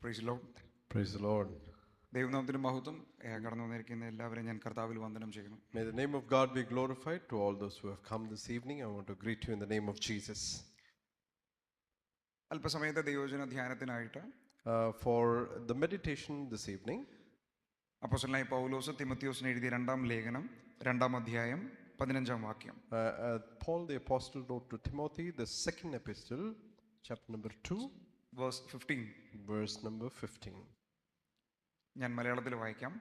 Praise the Lord. Praise the Lord. ദൈവനാമത്തിന് മഹത്വം. കടന്നു വന്നിരിക്കുന്ന എല്ലാവരെയും ഞാൻ കർത്താവിൽ വന്ദനം ചെയ്യുന്നു. May the name of God be glorified. To all those who have come this evening, I want to greet you in the name of Jesus. അല്പസമയത്തെ ദൈവവചന ധ്യാനത്തിനായിട്ട് For the meditation this evening, അപ്പോസ്തലനായ പൗലോസ് തിമോഥെയോസിന് എഴുതിയ രണ്ടാം ലേഖനം 2-ാം അധ്യായം 15-ാം വാക്യം. Paul the apostle wrote to Timothy, the second epistle, chapter number 2, verse 15. verse number 15. ഞാൻ മലയാളത്തിൽ വായിക്കാം.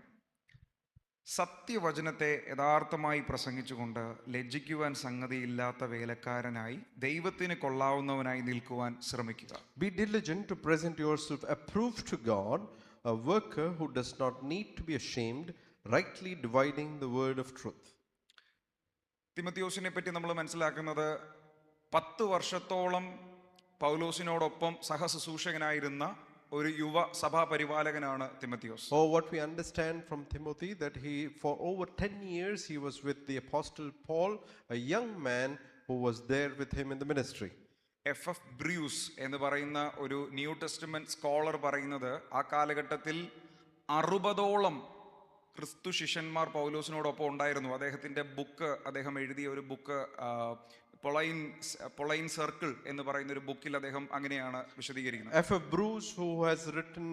സത്യവചനത്തെ യഥാർത്ഥമായി പ്രസംഗിച്ചുകൊണ്ട് ലജ്ജിക്കുവാൻ സംഗതിയില്ലാത്ത വേലക്കാരനായി ദൈവത്തിന് കൊള്ളാവുന്നവനായി നിൽക്കുവാൻ ശ്രമിക്കുക. Be diligent to present yourself approved to God, a worker who does not need to be ashamed, rightly dividing the word of truth. തിമോഥെയോസിനെ പറ്റി നമ്മൾ മനസ്സിലാക്കുന്നത് 10 വർഷത്തോളം പൗലോസിനോടൊപ്പം സഹശുശ്രൂഷകനായിരുന്ന ഒരു യുവ സഭാ പരിപാലകനാണ് തിമോഥെയോസ്. Oh, what we understand from Timothy, that he for over 10 years he was with the apostle Paul, a young man who was there with him in the ministry. F.F. Bruce എന്ന് പറയുന്ന ഒരു ന്യൂ ടെസ്റ്റ്മെന്റ് സ്കോളർ പറയുന്നത് ആ കാലഘട്ടത്തിൽ 60ഓളം ക്രിസ്തു ശിഷ്യന്മാർ പൗലോസിനോടൊപ്പം ഉണ്ടായിരുന്നു. അദ്ദേഹം എഴുതിയ ഒരു ബുക്ക് പൊളൈൻ സർക്കിൾ എന്ന് പറയുന്ന ഒരു ബുക്കിൽ അദ്ദേഹം അങ്ങനെയാണ് വിശദീകരിക്കുന്നത്. F.F. Bruce, who has written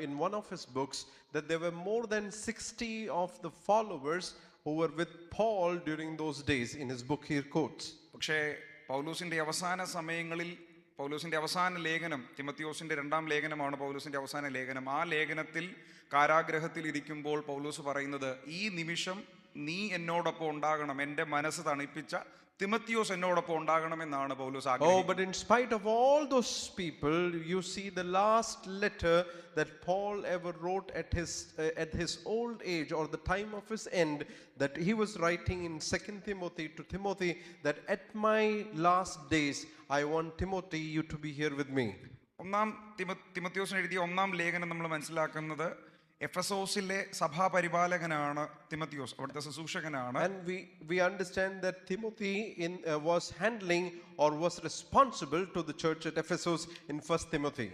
in one of his books that there were more than 60 of the followers who were with Paul during those days. In his book he quotes. പക്ഷേ പൗലോസിന്റെ അവസാന സമയങ്ങളിൽ പൗലോസിന്റെ അവസാന ലേഖനം, തിമോഥെയോസിന്റെ 2-ാം ലേഖനമാണ് പൗലോസിന്റെ അവസാന ലേഖനം. ആ ലേഖനത്തിൽ കാരാഗ്രഹത്തിൽ ഇരിക്കുമ്പോൾ പൗലോസ് പറയുന്നത്, ഈ നിമിഷം നീ എന്നോടൊപ്പം ഉണ്ടാകണം, എൻ്റെ മനസ്സ് തണുപ്പിച്ച തിമോഥെയോസ് എന്നോടൊപ്പം ഉണ്ടാകണമെന്നാണ് പൗലോസ് ആഗ്രഹിക്കുന്നത്. Oh, but in spite of all those people, you see the last letter that Paul ever wrote at his old age or the time of his end, that he was writing in 2 Timothy to Timothy, that at my last days I want Timothy you to be here with me. തിമോഥെയോസിന് എഴുതിയ 1-ാം ലേഖനം നമ്മൾ മനസ്സിലാക്കുന്നത് എഫെസോസിലെ സഭാ പരിപാലകനാണ് തിമോഥെയോസ്, അവിടുത്തെ ശുശ്രൂഷകനാണ്. And we understand that Timothy was handling or was responsible to the church at Ephesus in 1 Timothy.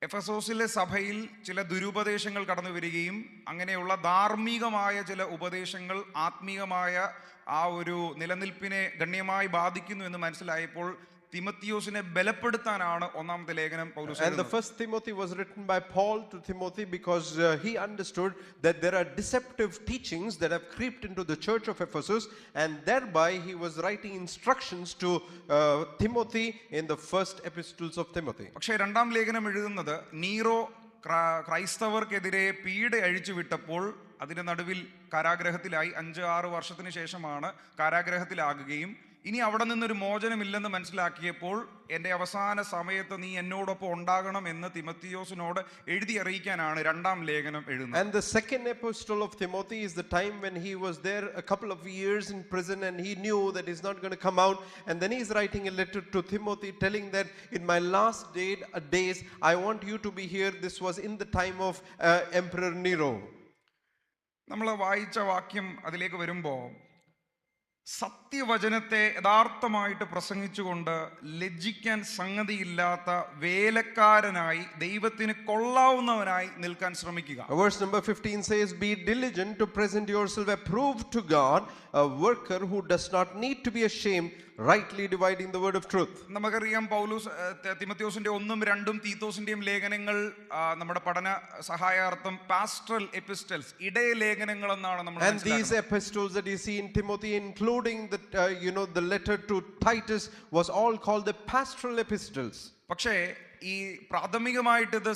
എഫെസോസിലെ സഭയിൽ ചില ദുരുപദേശങ്ങൾ കടന്നു വരികയും അങ്ങനെയുള്ള ധാർമ്മികമായ ചില ഉപദേശങ്ങൾ ആത്മീയമായ ആ ഒരു നിലനിൽപ്പിനെ ഗണ്യമായി ബാധിക്കുന്നു എന്ന് മനസ്സിലായപ്പോൾ തിമോഥെയോസിനെ ബലപ്പെടുത്താനാണ് 1-ാമത്തെ ലേഖനം പൗലോസ് എഴുതുന്നത്. And the first Timothy was written by Paul to Timothy because he understood that there are deceptive teachings that have crept into the church of Ephesus, and thereby he was writing instructions to Timothy in the first epistles of Timothy. പക്ഷേ 2-ാം ലേഖനം എഴുതുന്നത് Nero ക്രൈസ്തവർക്കെതിരെ പീഡ അഴിച്ചു വിട്ടപ്പോൾ അതിന്റെ നടുവിൽ കാരാഗ്രഹത്തിലായി 5-6 വർഷത്തിന് ശേഷമാണ് കാരാഗ്രഹത്തിലാകുകയും ഇനി അവിടെ നിന്നൊരു മോചനമില്ലെന്ന് മനസ്സിലാക്കിയപ്പോൾ എൻ്റെ അവസാന സമയത്ത് നീ എന്നോടൊപ്പം ഉണ്ടാകണം എന്ന് തിമോഥെയോസിനോട് എഴുതി അറിയിക്കാനാണ് 2-ാം ലേഖനം എഴുതുന്നത്. And the second epistle of Timothy is the time when he was there a couple of years in prison and he knew that he's not going to come out, and then he's writing a letter to Timothy telling that in my last days I want you to be here. This was in the time of Emperor Nero. നമ്മൾ വായിച്ച വാക്യം അതിലേക്ക് വരുമ്പോൾ സത്യവചനത്തെ യഥാർത്ഥമായിട്ട് പ്രസംഗിച്ചുകൊണ്ട് ലജ്ജിക്കാൻ സംഗതിയില്ലാത്ത വേലക്കാരനായി ദൈവത്തിന് കൊള്ളാവുന്നവനായി നിൽക്കാൻ ശ്രമിക്കുക. Verse number 15 says, be diligent to present yourself approved to God, a worker who does not need to be ashamed, rightly dividing the word of truth. നമുക്കറിയാം പൗലോസ് തിമോഥെയോസിന്റെ 1-ഉം 2-ഉം തീത്തോസിന്റെയും ലേഖനങ്ങൾ നമ്മുടെ പഠന സഹായാർത്ഥം പാസ്റ്ററൽ എപ്പിസ്റ്റൽസ്, ഇടയ ലേഖനങ്ങൾ എന്നാണ് നമ്മൾ മനസ്സിലാക്കുന്നത്. And these epistles that you see in Timothy, including the letter to Titus, was all called the pastoral epistles. പക്ഷേ ഈ പ്രാഥമികമായിട്ട് ഇത്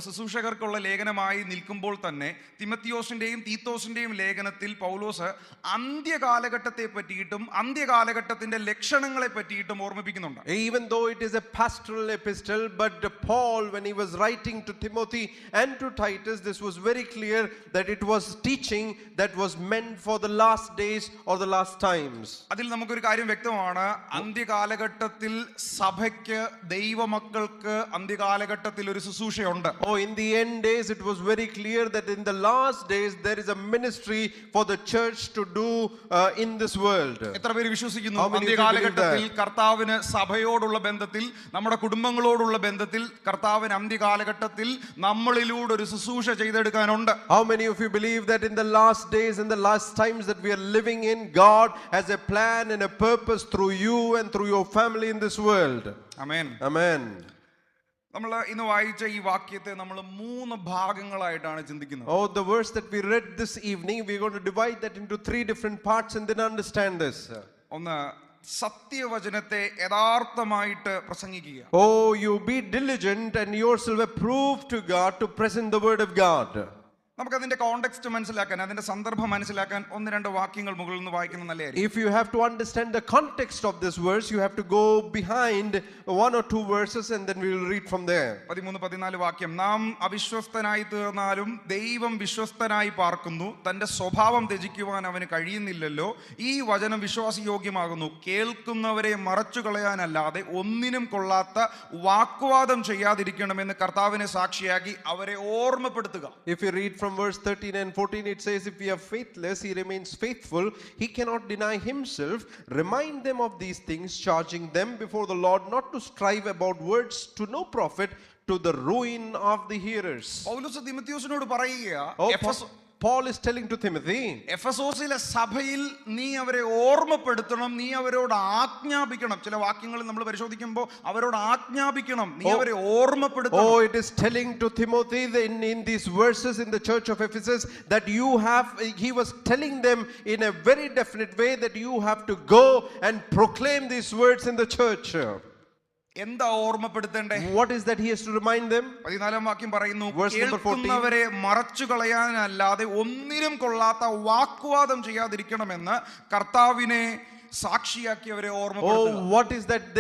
ശുശ്രൂഷകർക്കുള്ള ലേഖനമായി നിൽക്കുമ്പോൾ തന്നെ തിമോഥെയോസിന്റെയും തീത്തോസിന്റെയും ലേഖനത്തിൽ പൗലോസ് അന്ത്യകാലഘട്ടത്തെ പറ്റിയിട്ടും അന്ത്യകാലഘട്ടത്തിന്റെ ലക്ഷണങ്ങളെ പറ്റിയിട്ടും ഓർമ്മിപ്പിക്കുന്നുണ്ട്. Even though it is a pastoral epistle, but Paul, when he was writing to Timothy and to Titus, this was very clear that it was teaching that was meant for the last days or the last times. അതിൽ നമുക്കൊരു കാര്യം വ്യക്തമാണ്, അന്ത്യകാലഘട്ടത്തിൽ സഭയ്ക്ക് ദൈവമക്കൾക്ക് കുടുംബങ്ങൾക്ക് അന്ത്യകാലഘട്ടത്തിൽ ഒരു ശുശ്രൂഷയുണ്ട്. Oh, in the end days, it was very clear that in the last days there is a ministry for the church to do in this world. എത്ര പേര് വിശ്വസിക്കുന്നു How many of you believe അന്ത്യകാലഘട്ടത്തിൽ കർത്താവിന് സഭയോടുള്ള ബന്ധത്തിൽ, നമ്മുടെ കുടുംബങ്ങളോടുള്ള ബന്ധത്തിൽ കർത്താവിന് അന്ത്യകാലഘട്ടത്തിൽ നമ്മളിലൂടെ ഒരു ശുശ്രൂഷ ചെയ്തെടുക്കാനുണ്ട്? How many of you believe that in the last days, in the last times that we are living in, God has a plan and a purpose through you and through your family in this world? Amen. Amen. നമ്മൾ ഇന്ന് വായിച്ച ഈ വാക്യത്തെ നമ്മൾ 3 ഭാഗങ്ങളായിട്ടാണ് ചിന്തിക്കുന്നത്. Oh, the verse that we read this evening, we're going to divide that into 3 different parts and then understand this. ഒന്ന്, സത്യവചനത്തെ യഥാർത്ഥമായിട്ട് പ്രസംഗിക്കുക. Oh, you be diligent and yourself approve to God to present the word of God. നമുക്കതിന്റെ context മനസ്സിലാക്കാൻ, അതിന്റെ സന്ദർഭം മനസ്സിലാക്കാൻ 1-2 വാക്യങ്ങൾ മുകളിൽ നിന്ന് വായിക്കുന്നത് നല്ലതായിരിക്കും. If you have to understand the context of this verse, you have to go behind 1 or 2 verses and then we will read from there. 13-14 വാക്യം. നാം അവിശ്വസ്തനായി തീർന്നാലും ദൈവം വിശ്വസ്തനായി പാർക്കുന്നു, തന്റെ സ്വഭാവം ത്യജിക്കുവാൻ അവന് കഴിയുന്നില്ലല്ലോ. ഈ വചനം വിശ്വാസയോഗ്യമാകുന്നു, കേൾക്കുന്നവരെ മറച്ചു കളയാനല്ലാതെ ഒന്നിനും കൊള്ളാത്ത വാഗ്വാദം ചെയ്യാതിരിക്കണമെന്ന് കർത്താവിനെ സാക്ഷിയാക്കി അവരെ ഓർമ്മപ്പെടുത്തുക. If you read from verse 13 and 14, it says, if we are faithless, he remains faithful. He cannot deny himself. Remind them of these things, charging them before the Lord not to strive about words to no profit, to the ruin of the hearers. പൗലോസ് തിമോഥെയോസിനോട് പറയുക, Oh, Paul is telling to Timothy, എഫെസോസിലെ സഭയിൽ നീ അവരെ ഓർമ്മപ്പെടുത്തണം, നീ അവരോട് ആജ്ഞാപിക്കണം. ചില വാക്യങ്ങൾ നമ്മൾ പരിശോധിക്കുമ്പോൾ അവരോട് ആജ്ഞാപിക്കണം, നീ അവരെ ഓർമ്മപ്പെടുത്തണം. Oh, it is telling to Timothy in these verses in the church of Ephesus that he was telling them in a very definite way that you have to go and proclaim these words in the church. എന്താ ഓർമ്മപ്പെടുത്തേണ്ടേ? What is that he has to remind them? 14 വാക്യം പറയുന്നു, Verse number 14. കേൾക്കുന്നവരെ മറച്ചു കളയാനല്ലാതെ ഒന്നിനും കൊള്ളാത്ത വാഗ്വാദം ചെയ്യാതിരിക്കണമെന്ന് കർത്താവിനെ സാക്ഷിയാക്കി അവരെ ഓർമ്മപ്പെടുത്തുക. Oh, what is that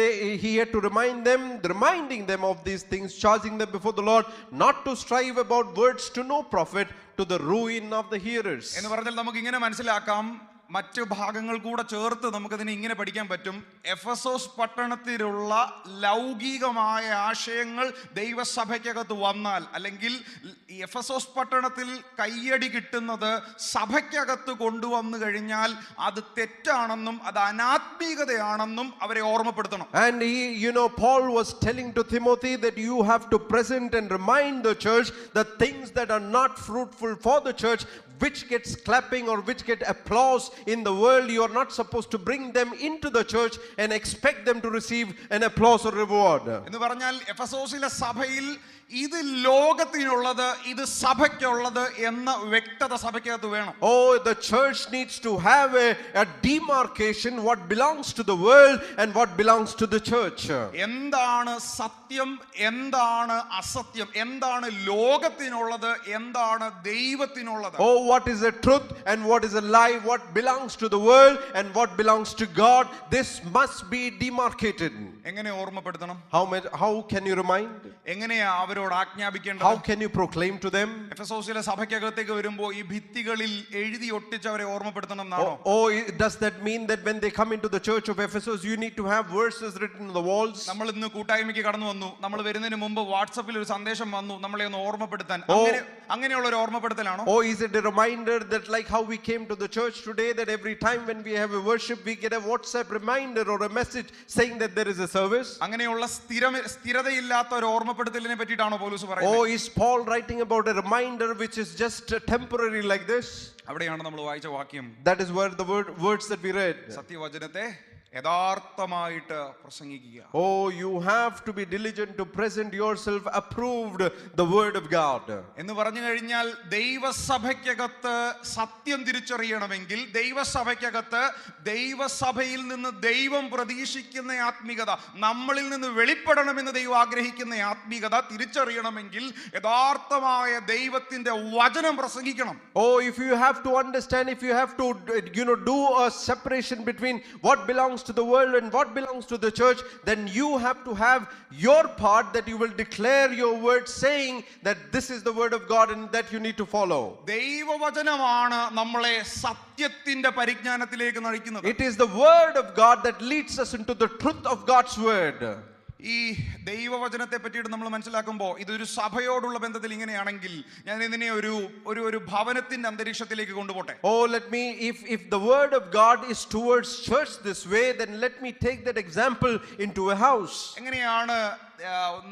he had to remind them, reminding them of these things, charging them before the Lord not to strive about words to no profit, to the ruin of the hearers. എന്ന് പറഞ്ഞാൽ നമുക്ക് ഇങ്ങനെ മനസ്സിലാക്കാം, മറ്റു ഭാഗങ്ങൾ കൂടെ ചേർത്ത് നമുക്കതിനെ ഇങ്ങനെ പഠിക്കാൻ പറ്റും. എഫെസോസ് പട്ടണത്തിലുള്ള ലൗകികമായ ആശയങ്ങൾ ദൈവസഭയ്ക്കകത്ത് വന്നാൽ, അല്ലെങ്കിൽ എഫെസോസ് പട്ടണത്തിൽ കയ്യടി കിട്ടുന്നത് സഭയ്ക്കകത്ത് കൊണ്ടുവന്നു കഴിഞ്ഞാൽ അത് തെറ്റാണെന്നും അത് അനാത്മീകതയാണെന്നും അവരെ ഓർമ്മപ്പെടുത്തണം. And Paul was telling to Timothy that you have to present and remind the church the things that are not fruitful for the church, which gets clapping or which get applause in the world. You are not supposed to bring them into the church and expect them to receive an applause or reward. എന്ന് പറഞ്ഞാൽ എഫെസോസിലെ സഭയിൽ ഇത് ലോകത്തിനുള്ളത്, ഇത് സഭയ്ക്കുള്ളത് എന്ന വ്യക്തത സഭയ്ക്കകത്ത് വേണം. Oh, the church needs to have a demarcation, what belongs to the world and what belongs to the church. എന്താണ് സത്യം, എന്താണ് അസത്യം, എന്താണ് ലോകത്തിനുള്ളത്, എന്താണ് ദൈവത്തിനുള്ളത്? Oh, what is the truth and what is a lie, what belongs to the world and what belongs to God? This must be demarcated. എങ്ങനെ ഓർമ്മപ്പെടുത്തണം? How can you remind? എങ്ങനെയാ അവരോട് ആജ്ഞാപിക്കേണ്ടത്? How can you proclaim to them? എഫെസോസിലെ സഭയ്ക്കകത്തേക്ക് വരുമ്പോൾ ഈ ഭിത്തികളിൽ എഴുതി ഒട്ടിച്ചവരെ ഓർമ്മപ്പെടുത്തണം എന്നാണോ? Oh, does that mean that when they come into the church of Ephesus you need to have verses written on the walls? നമ്മൾ ഇന്ന് കൂട്ടായ്മയ്ക്ക് കടന്നു വന്നു, നമ്മൾ വരുന്നതിന് മുമ്പ് വാട്സാപ്പിൽ ഒരു സന്ദേശം വന്നു നമ്മളെ ഒന്ന് ഓർമ്മപ്പെടുത്താൻ. അങ്ങനെയുള്ള ഒരു ഓർമ്മപ്പെടുത്തലാണോ? Oh, is it a reminder that like how we came to the church today, that every time when we have a worship we get a WhatsApp reminder or a message saying that there is a service? അങ്ങനെയുള്ള സ്ഥിരതയില്ലാത്ത ഒരു ഓർമ്മപ്പെടുത്തലിനെ പറ്റിയിട്ടാണോ പൗലോസ് പറയുന്നത്? Oh, is Paul writing about a reminder which is just temporary like this? അവിടെയാണ് നമ്മൾ വായിച്ച വാക്യം. That is where the words that we read. സത്യവചനത്തെ യഥാർത്ഥമായിട്ട് പ്രസംഗിക്കുക. Oh, you have to be diligent to present yourself approved the word of God. എന്ന് പറഞ്ഞു കഴിഞ്ഞാൽ ദൈവസഭയ്ക്കകത്ത് സത്യം തിരിച്ചറിയണമെങ്കിൽ, ദൈവസഭയ്ക്കകത്ത് ദൈവസഭയിൽ നിന്ന് ദൈവം പ്രതീക്ഷിക്കുന്ന ആത്മീകത, നമ്മളിൽ നിന്ന് വെളിപ്പെടണമെന്ന് ദൈവം ആഗ്രഹിക്കുന്ന ആത്മീകത തിരിച്ചറിയണമെങ്കിൽ യഥാർത്ഥമായ ദൈവത്തിന്റെ വചനം പ്രസംഗിക്കണം. Oh, if you have to understand, if you have to do a separation between what belongs to the world and what belongs to the church, then you have to have your part, that you will declare your word saying that this is the word of God and that you need to follow. ദൈവവചനമാണ് നമ്മളെ സത്യത്തിന്റെ പരിജ്ഞാനത്തിലേക്ക് നയിക്കുന്നത്. It is the word of God that leads us into the truth of God's word. ഈ ദൈവവചനത്തെ പറ്റിയിട്ട് നമ്മൾ മനസ്സിലാക്കുമ്പോൾ ഇതൊരു സഭയോടുള്ള ബന്ധത്തിൽ ഇങ്ങനെയാണെങ്കിൽ ഞാൻ ഇതിനെ ഒരു ഭവനത്തിന്റെ അന്തരീക്ഷത്തിലേക്ക് കൊണ്ടുപോട്ടെ. Oh, if the word of God is towards church this way, then let me take that example into a house. എങ്ങനെയാണ്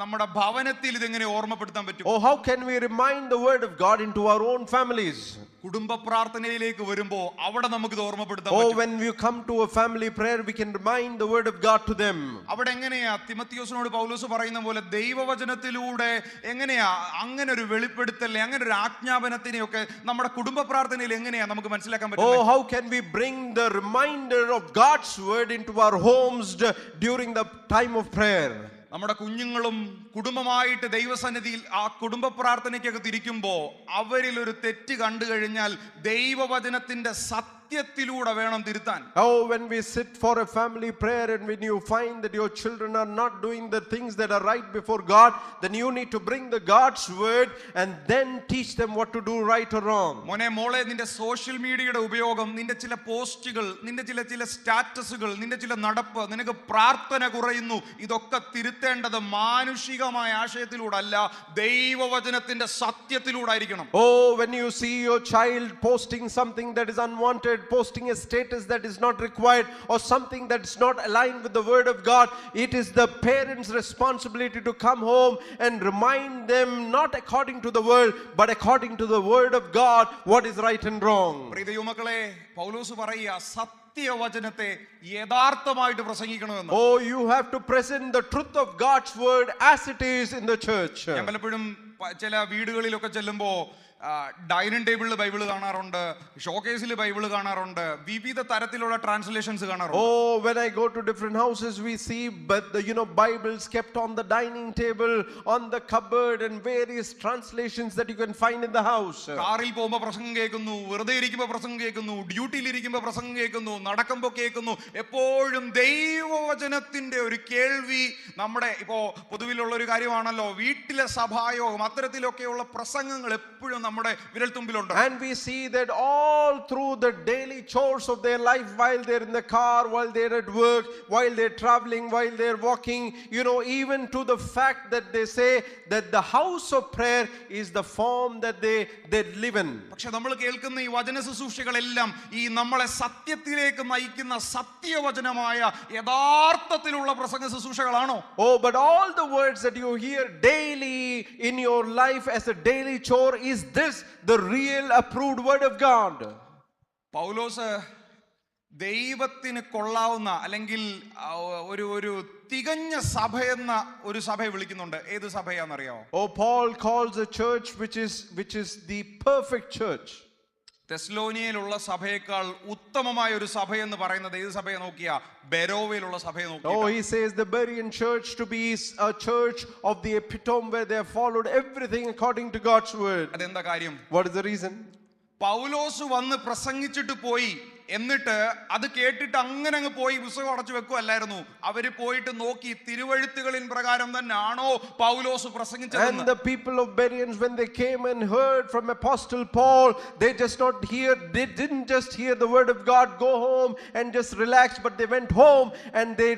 നമ്മുടെ ഭവനത്തിൽ ഇതെങ്ങനെ ഓർമ്മപ്പെടുത്താൻ പറ്റും? Oh, how can we remind the word of God into our own families? കുടുംബ പ്രാർത്ഥനയിലേക്ക് വരുമ്പോൾ അവിടെ നമുക്ക് ഇത് ഓർമ്മപ്പെടുത്താൻ Oh, പറ്റും. when you come to a family prayer, we can remind the word of God to them. അവിടെ എങ്ങനെയാ തിമത്തിയോസിനോട് പൗലോസ് പറയുന്ന പോലെ ദൈവവചനത്തിലൂടെ എങ്ങനെയാ അങ്ങനെ ഒരു വെളിപ്പെടുത്തൽ, അങ്ങനെ ഒരു ആജ്ഞാപനത്തിനെയൊക്കെ നമ്മുടെ കുടുംബ പ്രാർത്ഥനയിൽ എങ്ങനെയാ നമുക്ക് മനസ്സിലാക്കാൻ പറ്റും? Oh, how can we bring the reminder of God's word into our homes during the time of prayer? നമ്മുടെ കുഞ്ഞുങ്ങളും കുടുംബമായിട്ട് ദൈവസന്നിധിയിൽ ആ കുടുംബ പ്രാർത്ഥനയ്ക്കൊക്കെ തിരിക്കുമ്പോൾ അവരിൽ ഒരു തെറ്റ് കണ്ടു കഴിഞ്ഞാൽ ദൈവവചനത്തിന്റെ സത്യത്തിലൂടെ വേണം തിരുത്താൻ. Oh, when we sit for a family prayer and when you find that your children are not doing the things that are right before God, then you need to bring the God's word and then teach them what to do right or wrong. മോനെ മോളെ, നിന്റെ social മീഡിയയുടെ ഉപയോഗം, നിന്റെ ചില പോസ്റ്റുകൾ, നിന്റെ ചില സ്റ്റാറ്റസുകൾ, നിന്റെ ചില നടപ്പ്, നിനക്ക് പ്രാർത്ഥന കുറയുന്നു, ഇതൊക്കെ തിരുത്തേണ്ടത് മാനുഷികമായ ആശയത്തിലൂടെ അല്ല, ദൈവവചനത്തിന്റെ സത്യത്തിലൂടെ ആയിരിക്കണം. Oh, when you see your child posting something that is unwanted, posting a status that is not required or something that is not aligned with the word of God, it is the parents' responsibility to come home and remind them not according to the world but according to the word of God what is right and wrong. പ്രിയ ദൈവമക്കളെ, പൗലോസ് പറയുക സത്യവചനത്തെ യഥാർത്ഥമായിട്ട് പ്രസംഗിക്കണമെന്ന്. Oh, you have to present the truth of God's word as it is in the church. ഞാൻ പലപ്പോഴും ചില വീടുകളിലൊക്കെ ചെല്ലുമ്പോ dining ടേബിളിൽ Bible കാണാറുണ്ട്, ഷോക്കേസിൽ Bible കാണാറുണ്ട്, വിവിധ തരത്തിലുള്ള ട്രാൻസ്ലേഷൻസ് കാണാറുണ്ട്. Oh, when I go to different houses, we see Bibles kept on the dining table, on the cupboard, and various translations that you can find in the house. കാറിൽ പോകുമ്പോൾ പ്രസംഗം കേൾക്കുന്നു, വെറുതെ ഇരിക്കുമ്പോൾ പ്രസംഗം കേൾക്കുന്നു, ഡ്യൂട്ടിയിൽ ഇരിക്കുമ്പോൾ പ്രസംഗം കേൾക്കുന്നു, നടക്കുമ്പോൾ കേൾക്കുന്നു. എപ്പോഴും ദൈവവചനത്തിന്റെ ഒരു കേൾവി നമ്മുടെ ഇപ്പോ പൊതുവിലുള്ള ഒരു കാര്യമാണല്ലോ. വീട്ടിലെ സഭായോഗം അത്തരത്തിലൊക്കെയുള്ള പ്രസംഗങ്ങൾ എപ്പോഴും നമ്മുടെ വിരൽത്തുമ്പിലുണ്ട്. And we see that all through the daily chores of their life, while they're in the car, while they're at work, while they're traveling, while they're walking, even to the fact that they say that the house of prayer is the form that they live in. പക്ഷെ നമ്മൾ കേൾക്കുന്ന ഈ വചന ശുശ്രൂഷകളെല്ലാം ഈ നമ്മളെ സത്യത്തിലേക്ക് നയിക്കുന്ന സത്യവചനമായ യഥാർത്ഥത്തിലുള്ള പ്രസംഗ ശുശ്രൂഷകളാണോ? Oh, but all the words that you hear daily in your life as a daily chore, is this the real approved word of God? പൗലോസ് ദൈവത്തിന് കൊള്ളാവുന്ന അല്ലെങ്കിൽ ഒരു തികഞ്ഞ സഭയെന്ന ഒരു സഭയെ വിളിക്കുന്നുണ്ട്. ഏത് സഭയാണെന്നറിയാമോ? Oh, Paul calls a church which is the perfect church. തെസ്സലോനിയയിലുള്ള സഭയേക്കാൾ ഉത്തമമായ ഒരു സഭയെന്ന് പറയുന്നത് ഏത് സഭയെ നോക്കിയാ? ബെരോവയിലുള്ള സഭയെ നോക്കിയാ. Oh, he says the Berean church to be a church of the epitome where they have followed everything according to God's word. അതെന്താ കാര്യം? What is the reason? പൗലോസ് വന്ന് പ്രസംഗിച്ചിട്ട് പോയി, എന്നിട്ട് അത് കേട്ടിട്ട് അങ്ങനെ അങ്ങ് പോയി പുസ്തകം അടച്ചു വെക്കുവല്ലായിരുന്നു. അവര് പോയിട്ട് നോക്കി തിരുവെഴുത്തുകളിൻ പ്രകാരം തന്നെയാണോ പൗലോസ് പ്രസംഗിച്ചത്. And the people of Bereans, when they came and heard from Apostle Paul, they didn't just hear the word of God, go home and just relax, but they went home and they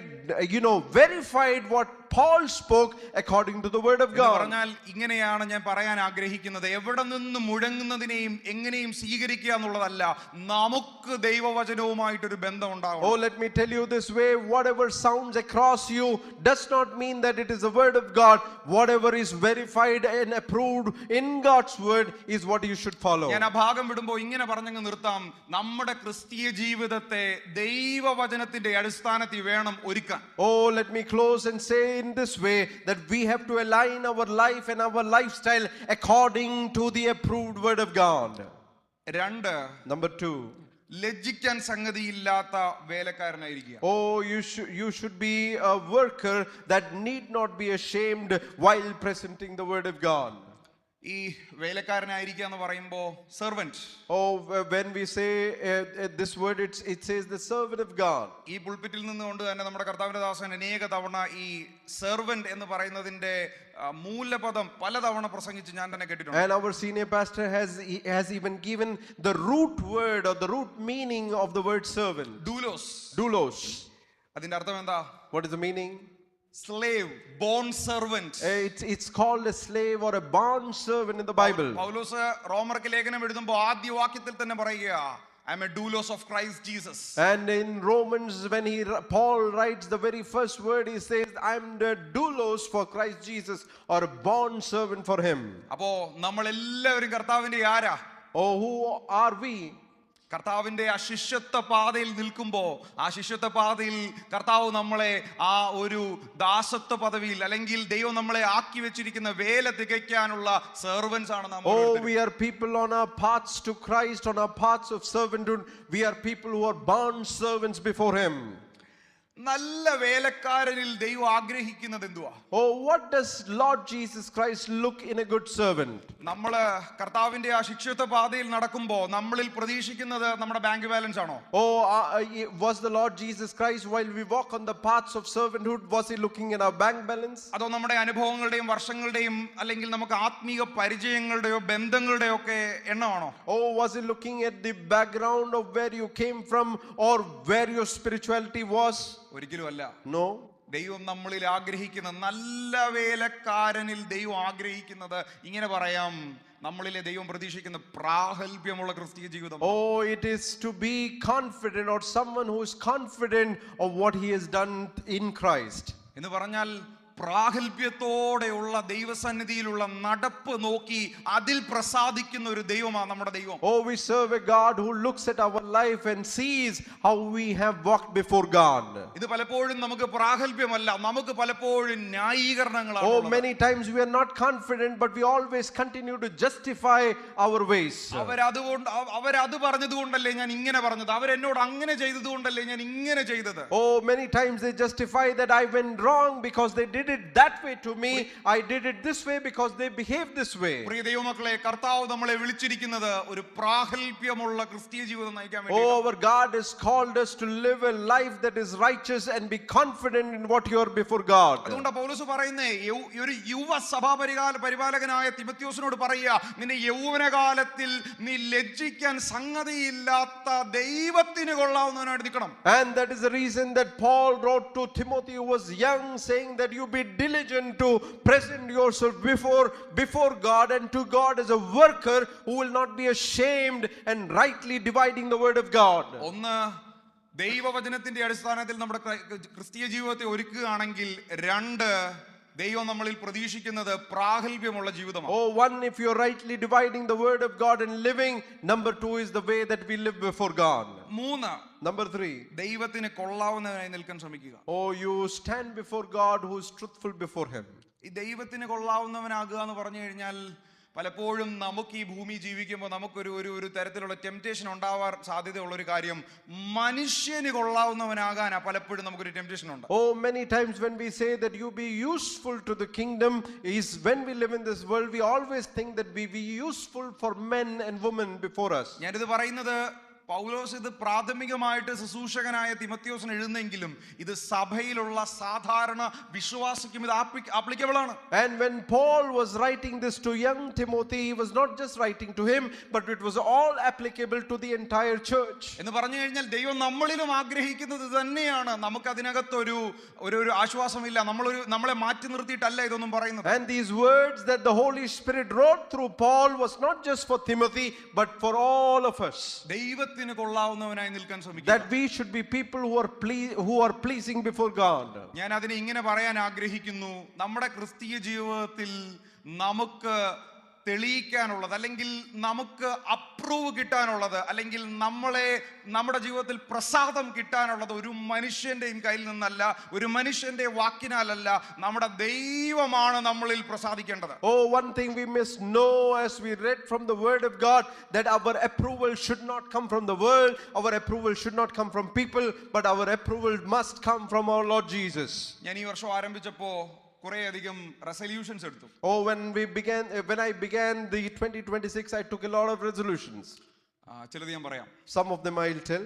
verified what Paul spoke according to the word of God. പറഞ്ഞാൽ ഇങ്ങനെയാണ് ഞാൻ പറയാൻ ആഗ്രഹിക്കുന്നത്. എവിടെ നിന്ന് മുഴങ്ങുന്നതിനെയും എങ്ങനെയും സ്വീകരിക്കുക എന്നുള്ളതല്ല, നമുക്ക് ദൈവവചനവുമായിട്ടൊരു ബന്ധം ഉണ്ടാകും. Oh, let me tell you this way, whatever sounds across you does not mean that it is the word of God. Whatever is verified and approved in God's word is what you should follow. ഞാൻ ആ ഭാഗം വിടുമ്പോൾ ഇങ്ങനെ പറഞ്ഞങ്ങ് നിർത്താം. നമ്മുടെ ക്രിസ്തീയ ജീവിതത്തെ ദൈവവചനത്തിന്റെ അടിസ്ഥാനത്തിൽ വേണം ഒരുക്കാൻ. Oh, let me close and say in this way that we have to align our life and our lifestyle according to the approved word of God. Number 2, ലജ്ജിക്കാൻ സംഗതിയില്ലാത്ത വേലക്കാരനായിരിക്കുക. Oh, you should be a worker that need not be ashamed while presenting the word of God. ഈ വേലക്കാരനായിരിക്കുക എന്ന് പറയുമ്പോൾ servant. Oh, when we say this word, it says the servant of God. ഈ പുൾപിറ്റിൽ നിന്നുകൊണ്ട് തന്നെ നമ്മുടെ കർത്താവിന്റെ ദാസൻ അനേക തവണ ഈ സെർവന്റ് എന്ന് പറയുന്നതിന്റെ മൂലപദം പലതവണ പ്രസംഗിച്ച് ഞാൻ തന്നെ കേട്ടിട്ടുണ്ട്. And our senior pastor has even given the root word or the root meaning of the word servant. doulos. Doulos. അതിന്റെ അർത്ഥം എന്താ? What is the meaning? slave, born servant. It's called a slave or a bond servant in the Bible. പൗലോസ് റോമർക്ക് ലേഖനം എഴുതുമ്പോൾ ആദ്യ വാക്യത്തിൽ തന്നെ പറയുക, I am a doulos of Christ Jesus. And in Romans, when Paul writes the very first word, he says, I'm the doulos for Christ Jesus, or a bond servant for him. അപ്പോ നമ്മൾ എല്ലാവരും കർത്താവിന്റെ ആരാ? Oh, who are we? കർത്താവിന്റെ ആ ശിഷ്യത്വ പാതയിൽ നിൽക്കുമ്പോ ആ ശിഷ്യത്വ പാതയിൽ കർത്താവ് നമ്മളെ ആ ഒരു ദാസത്വ പദവിയിൽ അല്ലെങ്കിൽ ദൈവം നമ്മളെ ആക്കി വെച്ചിരിക്കുന്ന വേല തികയ്ക്കാനുള്ള സെർവൻസ് ആണ് നാം. Oh, we are people on our paths to Christ, on our paths of servanthood. We are people who are bond servants before him. നല്ല വേലക്കാരനിൽ ദൈവം ആഗ്രഹിക്കുന്നത് എന്തുവാ? Oh, what does Lord Jesus Christ look in a good servant? നമ്മള് കർത്താവിന്റെ ആ ശിഷ്യത്വ പാതയിൽ നടക്കുമ്പോ നമ്മളിൽ പ്രതീക്ഷിക്കുന്നത് നമ്മുടെ ബാങ്ക് ബാലൻസ് ആണോ? Oh, was the Lord Jesus Christ, while we walk on the paths of servanthood, was he looking at our bank balance? അതോ നമ്മുടെ അനുഭവങ്ങളുടെയും വർഷങ്ങളുടെയും അല്ലെങ്കിൽ നമുക്ക് ആത്മീക പരിചയങ്ങളുടെയോ ബന്ധങ്ങളുടെയോ ഒക്കെ എണ്ണമാണോ? Oh, was he looking at the background of where you came from or where your spirituality was? ഒരിക്കലും അല്ല. No. ദൈവം നമ്മളിൽ ആഗ്രഹിക്കുന്ന നല്ല വേലക്കാരനിൽ ദൈവം ആഗ്രഹിക്കുന്നത് ഇങ്ങനെ പറയാം, നമ്മളിലെ ദൈവം പ്രതീക്ഷിക്കുന്ന പ്രാഗൽഭ്യമുള്ള ക്രിസ്തീയ ജീവിതം. Oh, it is to be confident, or someone who is confident of what he has done in Christ. എന്ന് പറഞ്ഞാൽ പ്രാഗൽഭ്യത്തോടെയുള്ള ദൈവസന്നിധിയിലുള്ള നടപ്പ് നോക്കി അതിൽ പ്രസാദിക്കുന്ന ഒരു ദൈവമാണ് നമ്മുടെ ദൈവം. Oh, we serve a God who looks at our life and sees how we have walked before God. ഇത് പലപ്പോഴും നമുക്ക് പ്രാഗൽഭ്യമല്ല, നമുക്ക് പലപ്പോഴും ന്യായീകരണങ്ങളാണ്. Oh, many times we are not confident, but we always continue to justify our ways. അവരത് പറഞ്ഞതുകൊണ്ടല്ലേ ഞാൻ ഇങ്ങനെ പറഞ്ഞത്, അവരെന്നോട് അങ്ങനെ ചെയ്തതുകൊണ്ടല്ലേ ഞാൻ ഇങ്ങനെ ചെയ്തത്. Oh, many times they justify that I went wrong because they did it that way to me. I did it this way because they behaved this way. പ്രിയ ദൈവമക്കളെ, കർത്താവ് നമ്മളെ വിളിച്ചിരിക്കുന്നത് ഒരു പ്രാഗൽഭ്യമുള്ള ക്രിസ്തീയ ജീവിതം നയിക്കാൻ വേണ്ടി. Oh, our God has called us to live a life that is righteous and be confident in what you are before God. അതുകൊണ്ട് പൗലോസ് പറയുന്നേ, ഒരു യുവ സഭാ പരിപാലകനായ തിമോത്തിയോസിനോട് പറയുക, നിന്റെ യൗവനകാലത്തിൽ നീ ലജ്ജിക്കാൻ സംഗതിയില്ലാത്ത ദൈവത്തിന് കൊള്ളാവുന്നവനായിട്ട് നിൽക്കണം. And that is the reason that Paul wrote to Timothy, who was young, saying that you be diligent to present yourself before God and to God as a worker who will not be ashamed and rightly dividing the word of God. ഒന്ന്, ദൈവവചനത്തിന്റെ അടിസ്ഥാനത്തിൽ നമ്മുടെ ക്രിസ്തീയ ജീവിതത്തെ ഒരുക്കുകയാണെങ്കിൽ, രണ്ട്, ദൈവം നമ്മളിൽ പ്രതീക്ഷിക്കുന്നത് പ്രാഗൽഭ്യമുള്ള ജീവിതമാണ്. Oh, one, if you are rightly dividing the word of God and living. Number two is the way that we live before God. മൂന്ന്, Number three, ദൈവത്തിന് കൊള്ളാവുന്നവനായി നിൽക്കാൻ ശ്രമിക്കുക. oh, you stand before God who is truthful before him. ഈ ദൈവത്തിന് കൊള്ളാവുന്നവനാകുക എന്ന് പറഞ്ഞു കഴിഞ്ഞാൽ പലപ്പോഴും നമുക്ക് ഈ ഭൂമി ജീവിക്കുമ്പോൾ നമുക്കൊരു ഒരു തരത്തിലുള്ള ടെംപ്റ്റേഷൻ ഉണ്ടാവാൻ സാധ്യതയുള്ള ഒരു കാര്യം, മനുഷ്യന് കൊള്ളാവുന്നവനാകാനാ പലപ്പോഴും നമുക്കൊരു ടെംപ്റ്റേഷൻ ഉണ്ട്. Oh, many times when we say that you be useful to the kingdom, is when we live in this world, we always think that we be useful for men and women before us. ഞാനിത് പറയുന്നത്, പൗലോസ് ഇത് പ്രാഥമികമായിട്ട് ശുശ്രൂഷകനായ തിമോത്തിയോസിന് എഴുതുന്നെങ്കിലും ഇത് സഭയിലുള്ള സാധാരണ വിശ്വാസിക്കും ഇത് applicable ആണ്. And when Paul was writing this to young Timothy, he was not just writing to him, but it was all applicable to the entire church. എന്ന് പറഞ്ഞു കഴിഞ്ഞാൽ ദൈവം നമ്മളിലും ആഗ്രഹിക്കുന്നത് തന്നെയാണ്. നമുക്ക് അതിനകത്തൊരു ഒരു ആശ്വാസമില്ല, നമ്മളെ മാറ്റി നിർത്തിയിട്ടല്ല ഇതൊന്നും പറയുന്നത്. And these words that the Holy Spirit wrote through Paul was not just for Timothy, but for all of us. കൊള്ളാവുന്നവനായി നിൽക്കാൻ ശ്രമിക്കുക. That we should be people who are pleasing before God. ഞാൻ അതിനെ ഇങ്ങനെ പറയാൻ ആഗ്രഹിക്കുന്നു, നമ്മുടെ ക്രിസ്തീയ ജീവിതത്തിൽ നമുക്ക് തെളിയിക്കാനുള്ളത്, അല്ലെങ്കിൽ നമുക്ക് അപ്രൂവ് കിട്ടാനുള്ളത്, അല്ലെങ്കിൽ നമ്മുടെ ജീവിതത്തിൽ പ്രസാദം കിട്ടാനുള്ളത് ഒരു മനുഷ്യന്റെയും കയ്യിൽ നിന്നല്ല, ഒരു മനുഷ്യന്റെ വാക്കിനാലല്ല, നമ്മുടെ ദൈവമാണ് നമ്മളിൽ പ്രസാദിക്കേണ്ടത്. Oh, one thing we must know as we read from the word of God, that our approval should not come from the world, our approval should not come from people, but our approval must come from our Lord Jesus. ഞാൻ ഈ വർഷം ആരംഭിച്ചപ്പോ കുറേയധികം resolutions എടുത്തു. Oh, when I began the 2026, I took a lot of resolutions. ചിലത് ഞാൻ പറയാം. Some of them I'll tell.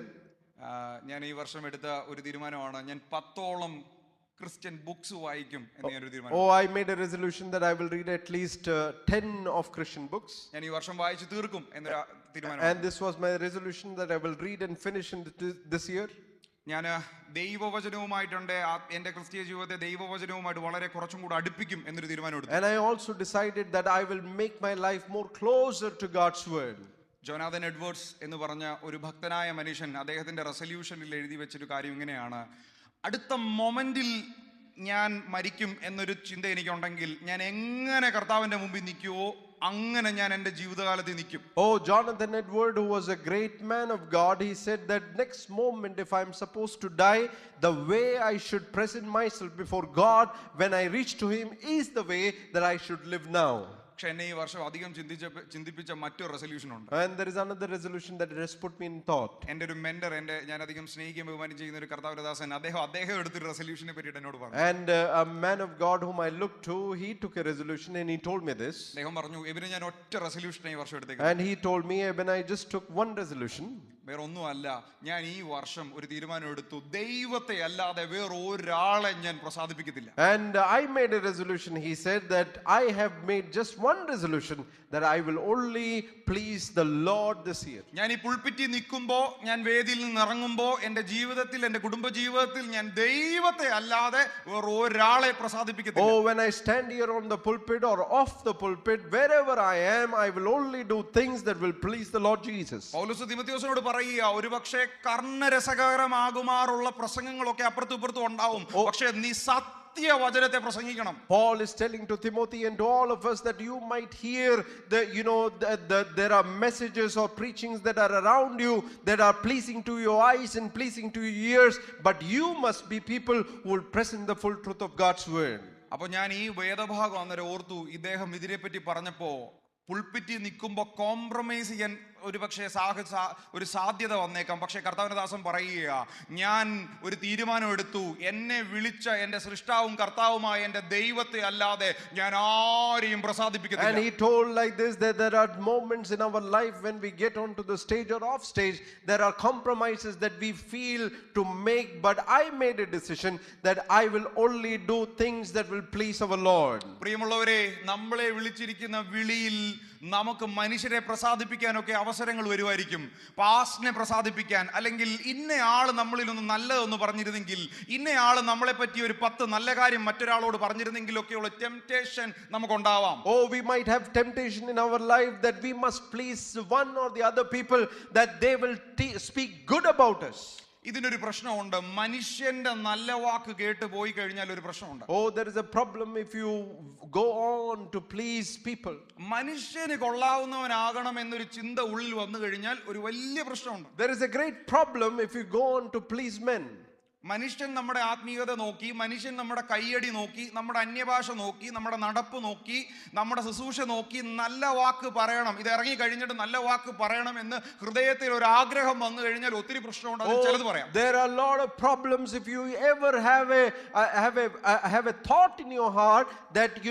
ഞാൻ ഈ വർഷം എടുത്ത ഒരു തീരുമാനമാണ്, ഞാൻ 10ഓളം ക്രിസ്ത്യൻ ബുക്സ് വായിക്കും എന്ന് ഞാനൊരു തീരുമാനം. Oh, I made a resolution that I will read at least 10 of Christian books. ഞാൻ ഈ വർഷം വായിച്ചു തീർക്കും എന്നൊരു തീരുമാനം. And this was my resolution, that I will read and finish in this year. ഞാൻ ദൈവവചനവുമായിട്ടുണ്ട് എൻ്റെ ക്രിസ്തീയ ജീവിതത്തെ ദൈവവചനവുമായിട്ട് വളരെ കുറച്ചും കൂടെ അടുപ്പിക്കും എന്നൊരു തീരുമാനം എടുത്തു. And I also decided that I will make my life more closer to God's word. Jonathan Edwards എന്ന് പറഞ്ഞ ഒരു ഭക്തനായ മനുഷ്യൻ അദ്ദേഹത്തിൻ്റെ റെസല്യൂഷനിൽ എഴുതി വെച്ചൊരു കാര്യം ഇങ്ങനെയാണ്: അടുത്ത മൊമെന്റിൽ ഞാൻ മരിക്കും എന്നൊരു ചിന്ത എനിക്കുണ്ടെങ്കിൽ ഞാൻ എങ്ങനെ കർത്താവിൻ്റെ മുമ്പിൽ നിൽക്കുവോ അങ്ങനെ ഞാൻ എൻ്റെ ജീവിതകാലത്തിൽ നിൽക്കും. Oh, Jonathan Edward, who was a great man of God, he said that next moment, if I'm supposed to die, the way I should present myself before God when I reach to Him is the way that I should live now. പക്ഷെ എന്നെ ഈ വർഷം അധികം ചിന്തിപ്പിച്ച മറ്റൊരു resolution ഉണ്ട്. And there is another resolution that has put me in thought. എൻ്റെ ഒരു mentor, ഞാൻ അധികം സ്നേഹിക്കുകയും ബഹുമാനം ചെയ്യുന്ന ഒരു കർത്താവദാസൻ, അദ്ദേഹം എടുത്തൊരു റെസല്യൂഷനെ പറ്റിയിട്ട് എന്നോട് പറഞ്ഞു. And a man of God whom I looked to, he took a resolution and he told me this. അദ്ദേഹം പറഞ്ഞു, ഇവന് ഞാൻ ഒറ്റ റെസല്യൂഷൻ ഈ വർഷം എടുത്തേക്ക്. And he told me, when I just took one resolution. വേറെ ഒന്നുമല്ല, ഞാൻ ഈ വർഷം ഒരു തീരുമാനം എടുത്തു, ദൈവത്തെ അല്ലാതെ വേറെ ഒരാളെ ഞാൻ പ്രസാദിപ്പിക്കത്തില്ല. And I made a resolution, he said, that I have made just one resolution, that I will only please the Lord this year. ഞാൻ ഈ പുൾപിറ്റിൽ നിൽക്കുമ്പോൾ, ഞാൻ വേദിയിൽ നിന്ന് ഇറങ്ങുമ്പോൾ, എൻ്റെ ജീവിതത്തിൽ, എൻ്റെ കുടുംബ ജീവിതത്തിൽ ഞാൻ ദൈവത്തെ അല്ലാതെ വേറെ ഒരാളെ പ്രസാദിപ്പിക്കത്തില്ല. Oh, when I stand here on the pulpit or off the pulpit, wherever I am, I will only do things that will please the Lord Jesus. പൗലോസ് തിമോഥെയോസിനോട് പറയുക, ഒരുപക്ഷെ കർണരസകരമാകുമാറുള്ള പ്രസംഗങ്ങളൊക്കെ അപ്പുറത്തും ഇപ്പുറത്തും ഉണ്ടാവും, പക്ഷെ നീ സത്യവചനത്തെ പ്രസംഗിക്കണം. Paul is telling to Timothy and to all of us that you might hear there are messages or preachings that are around you that are pleasing to your eyes and pleasing to your ears, but you must be people who will present the full truth of God's word. അപ്പോൾ ഞാൻ ഈ വേദഭാഗം അന്നേരം ഓർത്തു, ഇദ്ദേഹം ഇതിനെപ്പറ്റി പറഞ്ഞപ്പോൾ പുൾപിറ്റിൽ നിൽക്കുമ്പോൾ കോംപ്രമൈസ് ചെയ്യാൻ ഒരുപക്ഷെ ഒരു സാധ്യത വന്നേക്കാം. പക്ഷേ കർത്താവിന്റെ ദാസൻ പറയുക, ഞാൻ ഒരു തീരുമാനം എടുത്തു, എന്നെ വിളിച്ച എൻ്റെ സൃഷ്ടാവും കർത്താവുമായ എൻ്റെ ദൈവത്തെ അല്ലാതെ ഞാൻ ആരെയും പ്രസാദിപ്പിക്കത്തില്ല. And he told like this, that there are moments in our life when we get onto the stage or off stage, there are compromises that we feel to make, but I made a decision that I will only do things that will please our Lord. പ്രിയമുള്ളവരെ, നമ്മളെ വിളിച്ചിരിക്കുന്ന വിളിയിൽ നമുക്ക് മനുഷ്യരെ പ്രസാദിപ്പിക്കാനൊക്കെ അവസരങ്ങൾ വരുമായിരിക്കും. പാസ്റ്റിനെ പ്രസാദിപ്പിക്കാൻ, അല്ലെങ്കിൽ ഇന്നയാള് നമ്മളിൽ ഒന്ന് നല്ലതൊന്ന് പറഞ്ഞിരുന്നെങ്കിൽ, ഇന്നയാള് നമ്മളെ പറ്റി ഒരു 10 നല്ല കാര്യം മറ്റൊരാളോട് പറഞ്ഞിരുന്നെങ്കിലൊക്കെയുള്ള temptation നമുക്കുണ്ടാവാം. Oh, we might have temptation in our life that we must please one or the other people, that they will speak good about us. ഇതിനൊരു പ്രശ്നമുണ്ട്, മനുഷ്യന്റെ നല്ല വാക്ക് കേട്ട് പോയി കഴിഞ്ഞാൽ ഒരു പ്രശ്നമുണ്ട്. Oh, there is a problem if you go on to please people. മനുഷ്യന് കൊള്ളാവുന്നവനാകണം എന്നൊരു ചിന്ത ഉള്ളിൽ വന്നു കഴിഞ്ഞാൽ ഒരു വലിയ പ്രശ്നമുണ്ട്. There is a great problem if you go on to please men. മനുഷ്യൻ നമ്മുടെ ആത്മീയത നോക്കി, മനുഷ്യൻ നമ്മുടെ കയ്യടി നോക്കി, നമ്മുടെ അന്യഭാഷ നോക്കി, നമ്മുടെ നടപ്പ് നോക്കി, നമ്മുടെ ശുശ്രൂഷ നോക്കി നല്ല വാക്ക് പറയണം, ഇത് ഇറങ്ങി കഴിഞ്ഞിട്ട് നല്ല വാക്ക് പറയണം എന്ന് ഹൃദയത്തിൽ ഒരു ആഗ്രഹം വന്നു കഴിഞ്ഞാൽ ഒത്തിരി പ്രശ്നമുണ്ട്. അത് ചിലത് പറയാം. There are a lot of problems if you ever have a thought in your heart that,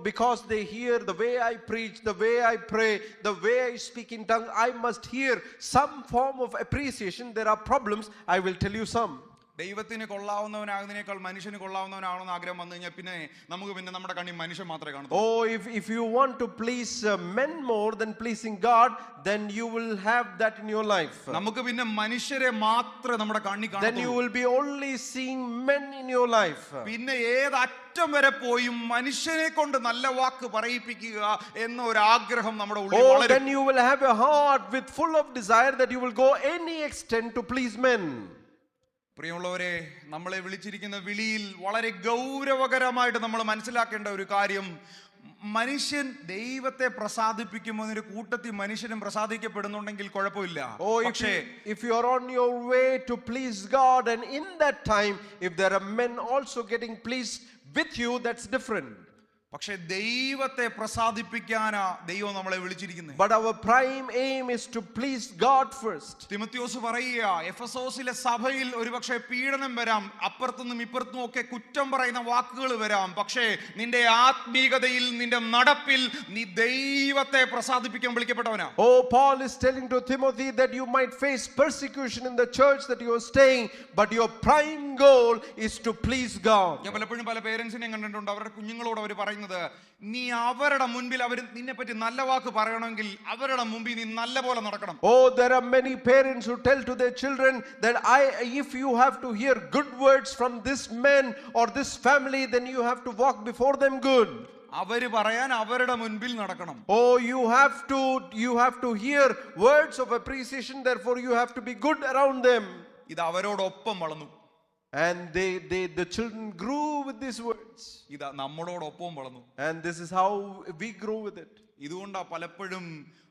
because they hear the way I preach, the way I pray, the way I speak in tongue, I must hear some form of appreciation. There are problems. I will tell you some. ദൈവത്തിന് കൊള്ളാവുന്നവനാകുന്നതിനേക്കാൾ മനുഷ്യന് കൊള്ളാവുന്നവനാണെന്ന് ആഗ്രഹം വന്നു കഴിഞ്ഞാൽ പിന്നെ നമുക്ക് നമ്മുടെ കണ്ണി മനുഷ്യൻ മാത്രമേ കാണൂ. Oh, if you want to please men more than pleasing God, then you will have that in your life. നമുക്ക് പിന്നെ മനുഷ്യരെ മാത്രമേ നമ്മുടെ കണ്ണി കാണൂ. Then you will be only seeing men in your life. പിന്നെ ഏതറ്റം വരെ പോയി മനുഷ്യനെ കൊണ്ട് നല്ല വാക്ക് പറയിപ്പിക്കുക എന്ന ഒരു ആഗ്രഹം നമ്മുടെ ഉള്ളിൽ വളരും. Then you will have a heart with full of desire that you will go any extent to please men. പ്രിയമുള്ളവരെ, നമ്മളെ വിളിച്ചിരിക്കുന്ന വിളിയിൽ വളരെ ഗൗരവകരമായിട്ട് നമ്മൾ മനസ്സിലാക്കേണ്ട ഒരു കാര്യം, മനുഷ്യൻ ദൈവത്തെ പ്രസാദിപ്പിക്കുമ്പോൾ ഒരു കൂട്ടത്തിൽ മനുഷ്യനും പ്രസാദിക്കപ്പെടുന്നുണ്ടെങ്കിൽ കുഴപ്പമില്ല. പക്ഷേ if you are on your way to please God, and in that time if there are men also getting pleased with you, that's different. പക്ഷേ ദൈവത്തെ പ്രസാദിപ്പിക്കാനാ ദൈവം നമ്മളെ വിളിച്ചിരിക്കുന്നത്. But our prime aim is to please God first. തിമോഥെയോസ് പറയുക, എഫെസോസിലെ സഭയിൽ ഒരുപക്ഷെ പീഡനം വരാം, അപ്പുറത്തുനിന്നും ഇപ്പുറത്തും ഒക്കെ കുറ്റം പറയുന്ന വാക്കുകൾ വരാം, പക്ഷേ നിന്റെ ആത്മീയതയിൽ, നിന്റെ നടപ്പിൽ നീ ദൈവത്തെ പ്രസാദിപ്പിക്കാൻ വിളിക്കപ്പെട്ടവനാ. Oh, Paul is telling to Timothy that you might face persecution in the church that you are staying, but your prime goal is to please God. ഞാൻ പലപ്പോഴും പല പേരൻസിനെയും കണ്ടിട്ടുണ്ട്, അവരുടെ കുഞ്ഞുങ്ങളോട് അവർ പറയുന്ന പറയുന്നത്, നീ അവരുടെ മുൻപിൽ അവർ നിന്നെ പറ്റി നല്ല വാക്ക് പറയണമെങ്കിൽ അവരുടെ മുമ്പിൽ നീ നല്ല പോലെ നടക്കണം. Oh, there are many parents who tell to their children that if you have to hear good words from this man or this family, then you have to walk before them good. അവര് പറയാൻ അവരുടെ മുൻപിൽ നടക്കണം. Oh, you have to hear words of appreciation, therefore you have to be good around them. ഇത് അവരോടൊപ്പം വളർന്നു. And the children grew with these words. ഇത് നമ്മളോടൊപ്പം വളർന്നു. And this is how we grow with it. ഇതുകൊണ്ടാ പലപ്പോഴും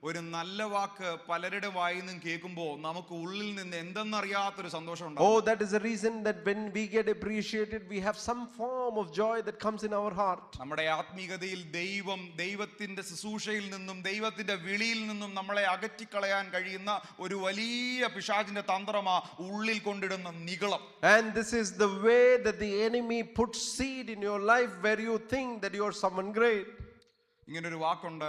ഒരു നല്ല വാക്ക് പലരുടെ വായിൽ നിന്നും കേൾക്കുമ്പോൾ നമുക്ക് ഉള്ളിൽ നിന്ന് എന്തെന്നറിയാത്തൊരു സന്തോഷം ഉണ്ടാവും. Oh, that is the reason that when we get appreciated, we have some form of joy that comes in our heart. നമ്മുടെ ആത്മീയതയിൽ ദൈവത്തിന്റെ ശുശ്രൂഷയിൽ നിന്നും ദൈവത്തിന്റെ വിളിയിൽ നിന്നും നമ്മളെ അകറ്റിക്കളയാൻ കഴിയുന്ന ഒരു വലിയ പിശാചിന്റെ തന്ത്രമാ ഉള്ളിൽ കൊണ്ടിടുന്ന നിഗളം. And this is the way that the enemy puts seed in your life where you think that you are someone great. ഇങ്ങനൊരു വാക്കുണ്ട്,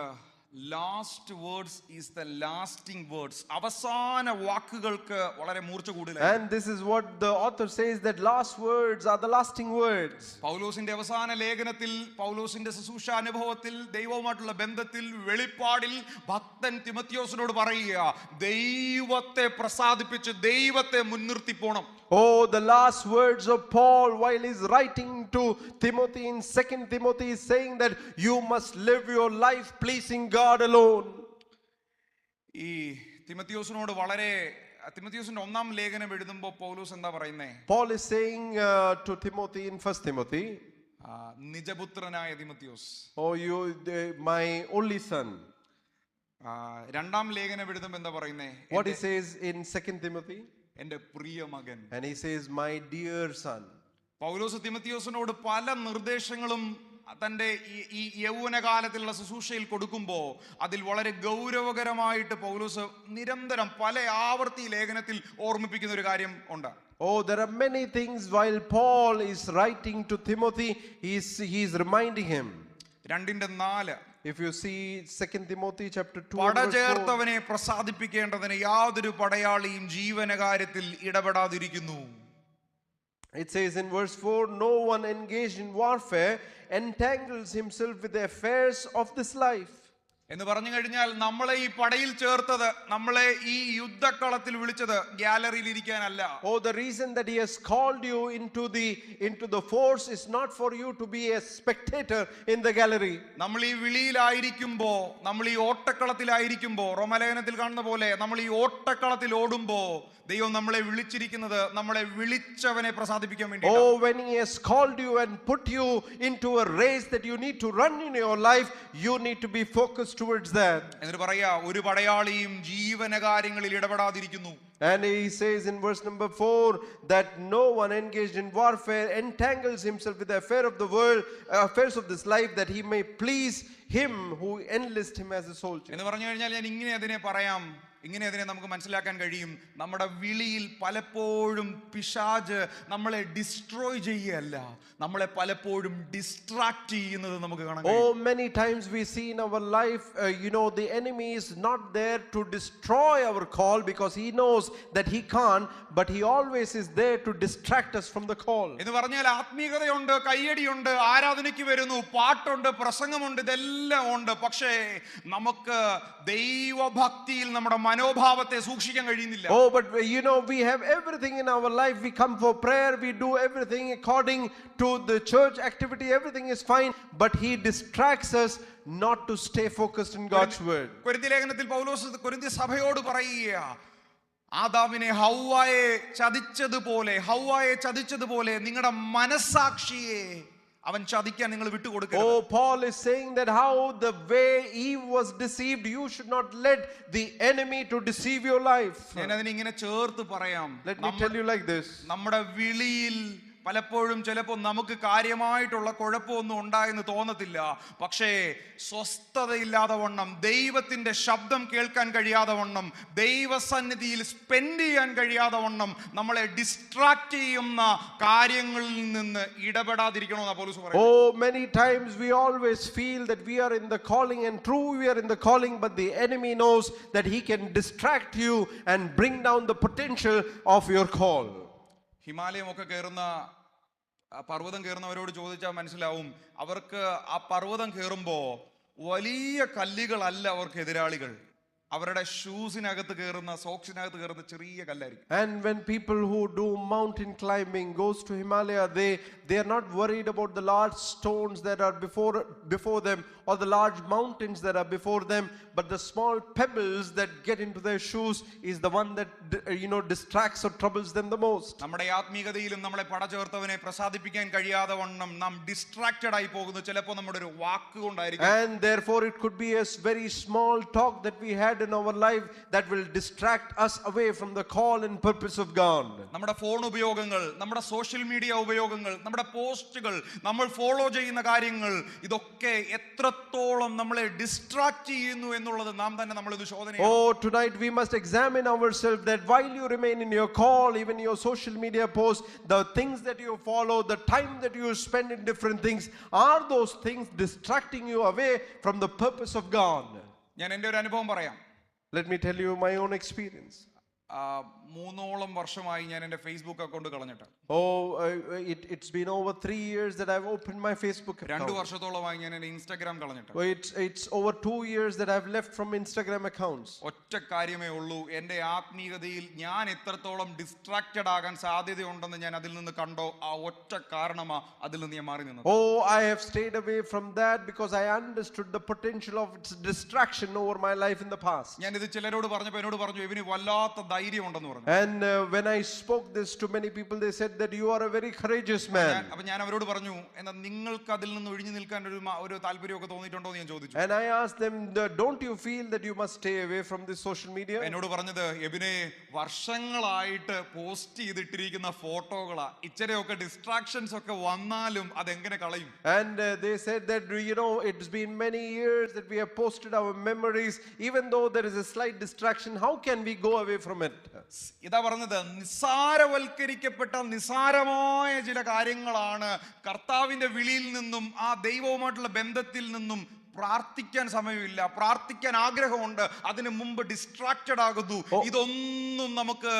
last words is the lasting words. അവസാന വാക്കുകൾക്ക് വളരെ മൂർച്ച കൂടുതലാണ്. And this is what the author says, that last words are the lasting words. പൗലോസിന്റെ അവസാന ലേഖനത്തിൽ, പൗലോസിന്റെ ശുശ്രൂഷ അനുഭവത്തിൽ, ദൈവവുമായിട്ടുള്ള ബന്ധത്തിൽ, വെളിപ്പാടിൽ ഭക്തൻ തിമോത്തിയോസിനോട് പറയുക, ദൈവത്തെ പ്രസാദിപ്പിച്ച് ദൈവത്തെ മുൻനിർത്തി പോണം. Oh, the last words of Paul while he's writing to Timothy in 2 Timothy is saying that you must live your life pleasing God alone. ഈ തിമോത്തിയോസിനോട് തിമോത്തിയോസിന്റെ ഒന്നാം ലേഖനം എഴുതുമ്പോൾ പൗലോസ് എന്താ പറയുന്നേ? Paul is saying to Timothy in 1 Timothy, നിജപുത്രനായ Timotheos, oh, my only son. രണ്ടാം ലേഖനം എഴുതുമ്പോൾ എന്താ പറയുന്നേ? What he says in 2 Timothy? എന്റെ പ്രിയ മകൻ. And he says, my dear son. പൗലോസ് തിമോത്തിയോസിനോട് പല നിർദ്ദേശങ്ങളും തന്റെ ഈ യൗവനകാലത്തിലുള്ള ശുശ്രൂഷയിൽ കൊടുക്കുമ്പോൾ അതിൽ വളരെ ഗൗരവകരമായിട്ട് പൗലോസ് നിരന്തരം പല ആവർത്തി ലേഖനത്തിൽ ഓർമ്മിപ്പിക്കുന്ന ഒരു കാര്യം ഉണ്ട്. Oh, there are many things while Paul is writing to Timothy, he is reminding him. 2:4. If you see 2 Timothy chapter 2, പടചേർത്തവനെ പ്രസാദിപ്പിക്കേണ്ടതിന് യാതൊരു പടയാളിയും ജീവനകാര്യത്തിൽ ഇടപെടാതിരിക്കുന്നു. It says in verse 4, no one engaged in warfare entangles himself with the affairs of this life. എന്ന് പറഞ്ഞു കഴിഞ്ഞാൽ നമ്മളെ ഈ പടയിൽ ചേർത്തത്, നമ്മളെ ഈ യുദ്ധക്കളത്തിൽ വിളിച്ചത് ഗാലറിയിൽ ഇരിക്കാനല്ല. Oh, the reason that he has called you into the force is not for you to be a spectator in the gallery. നമ്മൾ ഈ വിളിയിലായിരിക്കുമ്പോ, നമ്മൾ ഈ ഓട്ടക്കളത്തിലായിരിക്കുമ്പോ, റോമലേഖനത്തിൽ കാണുന്ന പോലെ നമ്മൾ ഈ ഓട്ടക്കളത്തിൽ ഓടുമ്പോ ദൈവം നമ്മളെ വിളിച്ചിരിക്കുന്നത് നമ്മളെ വിളിച്ചവനെ പ്രസാദിപ്പിക്കാൻ വേണ്ടി. Oh, when he has called you and put you into a race that you need to run in your life, you need to be focused towards that. എന്നിട്ട് പറയാ, ഒരു പടയാളിയും ജീവനകാര്യങ്ങളിൽ ഇടപെടാതിരിക്കുന്നു. And he says in verse number 4 that no one engaged in warfare entangles himself with the affairs of this life, that he may please him who enlists him as a soldier. എന്ന് പറഞ്ഞു കഴിഞ്ഞാൽ ഞാൻ ഇങ്ങനെ അതിനെ നമുക്ക് മനസ്സിലാക്കാൻ കഴിയും. നമ്മുടെ വിളിയിൽ പലപ്പോഴും പിശാച് നമ്മളെ ഡിസ്ട്രോയ് ചെയ്യല്ല, നമ്മളെ പലപ്പോഴും ഡിസ്ട്രാക്ട് ചെയ്യുന്നത് നമുക്ക് കാണാം. Oh, many times we see in our life, the enemy is not there to destroy our call, because he knows that he can't, but he always is there to distract us from the call. എന്ന് പറഞ്ഞാൽ ആത്മീയതയുണ്ട്, കയ്യടിയുണ്ട്, ആരാധനയ്ക്ക് വരുന്നു, പാട്ടുണ്ട്, പ്രസംഗമുണ്ട്, ഇതെല്ലാം ഉണ്ട്. പക്ഷേ നമുക്ക് ദൈവഭക്തിയിൽ നമ്മുടെ മനോഭാവത്തെ സൂക്ഷിക്കാൻ കഴിയുന്നില്ല. Oh, but we have everything in our life. We come for prayer, we do everything according to the church activity, everything is fine, but he distracts us not to stay focused in God's word. കൊരിന്ത്യ ലേഖനത്തിൽ പൗലോസ് കൊരിന്ത്യ സഭയോട് പറയുക, ആദാമിനെ ഹവ്വായെ ചതിച്ചതുപോലെ നിങ്ങളുടെ മനസാക്ഷിയെ അവൻ ചതിക്കാൻ നിങ്ങൾ വിട്ടുകൊടുക്കരുത്. Oh, Paul is saying that how the way Eve was deceived, you should not let the enemy to deceive your life. ഞാൻ അതിനെ ഇങ്ങനെ ചേർത്ത് പറയാം. Let me tell you like this. നമ്മുടെ വിളിയിൽ പലപ്പോഴും ചിലപ്പോൾ നമുക്ക് കാര്യമായിട്ടുള്ള കുഴപ്പമൊന്നും ഉണ്ടായെന്ന് തോന്നത്തില്ല. പക്ഷേ സ്വസ്ഥതയില്ലാതെ വണ്ണം, ദൈവത്തിന്റെ ശബ്ദം കേൾക്കാൻ കഴിയാതെ വണ്ണം, ദൈവസന്നിധിയിൽ സ്പെൻഡ് ചെയ്യാൻ കഴിയാതെ വണ്ണം നമ്മളെ ഡിസ്ട്രാക്ട് ചെയ്യുന്ന കാര്യങ്ങളിൽ നിന്ന് ഇടപെടാതിരിക്കണമെന്നാണ് പൗലോസ് പറയുന്നത്. Oh, many times we always feel that we are in the calling, and true we are in the calling, but the enemy knows that he can distract you and bring down the potential of your call. ഹിമാലയമൊക്കെ കയറുന്ന പർവ്വതം കയറുന്നവരോട് ചോദിച്ചാൽ മനസ്സിലാവും, അവർക്ക് ആ പർവ്വതം കയറുമ്പോൾ വലിയ കല്ലുകളല്ല അവർക്ക് എതിരാളികൾ, അവരുടെ ഷൂസിനകത്ത് കയറുന്ന, സോക്സിനകത്ത് കയറുന്ന ചെറിയ കല്ലായിരിക്കും. And when people who do mountain climbing goes to Himalaya, they are not worried about the large stones that are before them or the large mountains that are before them, but the small pebbles that get into their shoes is the one that distracts or troubles them the most. നമ്മുടെ ആത്മീയതയിലും നമ്മളെ പടചേർത്തവനെ പ്രസാദിപ്പിക്കാൻ കഴിയാതെ വണ്ണം നാം distracted ആയി പോകുന്നു, ചിലപ്പോൾ നമ്മുടെ ഒരു വാക്ക് കൊണ്ടായിരിക്കും. And therefore it could be a very small talk that we had in our life that will distract us away from the call and purpose of God. നമ്മുടെ ഫോൺ ഉപയോഗങ്ങൾ, നമ്മുടെ സോഷ്യൽ മീഡിയ ഉപയോഗങ്ങൾ, നമ്മുടെ പോസ്റ്റുകൾ, നമ്മൾ ഫോളോ ചെയ്യുന്ന കാര്യങ്ങൾ, ഇതൊക്കെ എത്രത്തോളം നമ്മളെ ഡിസ്ട്രാക്ട് ചെയ്യുന്നു എന്നുള്ളത് നാം തന്നെ നമ്മളിത് ശോധന ചെയ്യണം. Oh, tonight we must examine ourselves that while you remain in your call, even your social media posts, the things that you follow, the time that you spend in different things, are those things distracting you away from the purpose of God? ഞാൻ എൻ്റെ ഒരു അനുഭവം പറയാം. Let me tell you my own experience. 3 വർഷമായി ഞാൻ എൻ്റെ Facebook account കളഞ്ഞിട്ട്. It's been over 3 years that I've opened my Facebook account. 2 വർഷത്തോളമായി ഞാൻ എൻ്റെ ഇൻസ്റ്റാഗ്രാം കളഞ്ഞിട്ട്. It's over 2 years that I've left from Instagram accounts. ഒറ്റ കാര്യമേ ഉള്ളൂ, എൻ്റെ ആത്മീയതയിൽ ഞാൻ എത്രത്തോളം ഡിസ്ട്രാക്റ്റഡ് ആകാൻ സാധ്യതയുണ്ടെന്ന് ഞാൻ അതിൽ നിന്ന് കണ്ടോ, ആ ഒറ്റ കാരണമാ അതിൽ നിന്ന് ഞാൻ മാറി നിന്നത്. I have stayed away from that because I understood the potential of its distraction over my life in the past. ഞാൻ ഇത് ചിലരോട് പറഞ്ഞപ്പോൾ എന്നോട് പറഞ്ഞു, ഇവന് വല്ലാത്ത ധൈര്യം ഉണ്ടെന്ന് പറഞ്ഞു. And when I spoke this to many people, they said that you are a very courageous man. അപ്പോൾ ഞാൻ അവരോട് പറഞ്ഞു, എന്നാൽ നിങ്ങൾക്ക് അതിൽ നിന്ന് ഒഴിഞ്ഞു നിൽക്കാൻ ഒരു താല്പര്യമൊക്കെ തോന്നിയിട്ടുണ്ടോ എന്ന് ഞാൻ ചോദിച്ചു. And I asked them, don't you feel that you must stay away from this social media? എന്നോട് പറഞ്ഞത്, എബിനെ വർഷങ്ങളായിട്ട് പോസ്റ്റ് ചെയ്തിട്ടിരിക്കുന്ന ഫോട്ടോകളാ, ഇച്ചിരിയൊക്കെ ഡിസ്ട്രാക്ഷൻസ് ഒക്കെ വന്നാലും അതെങ്ങനെ കളയും? And they said that it's been many years that we have posted our memories, even though there is a slight distraction, how can we go away from it? ഇതാ പറഞ്ഞത്, നിസ്സാരവൽക്കരിക്കപ്പെട്ട നിസ്സാരമായ ചില കാര്യങ്ങളാണ് കർത്താവിന്റെ വിളിയിൽ നിന്നും ആ ദൈവവുമായിട്ടുള്ള ബന്ധത്തിൽ നിന്നും പ്രാർത്ഥിക്കാൻ സമയമില്ല, പ്രാർത്ഥിക്കാൻ ആഗ്രഹമുണ്ട്, അതിനു മുമ്പ് ഡിസ്ട്രാക്റ്റഡ് ആകുന്നു. ഇതൊന്നും നമുക്ക്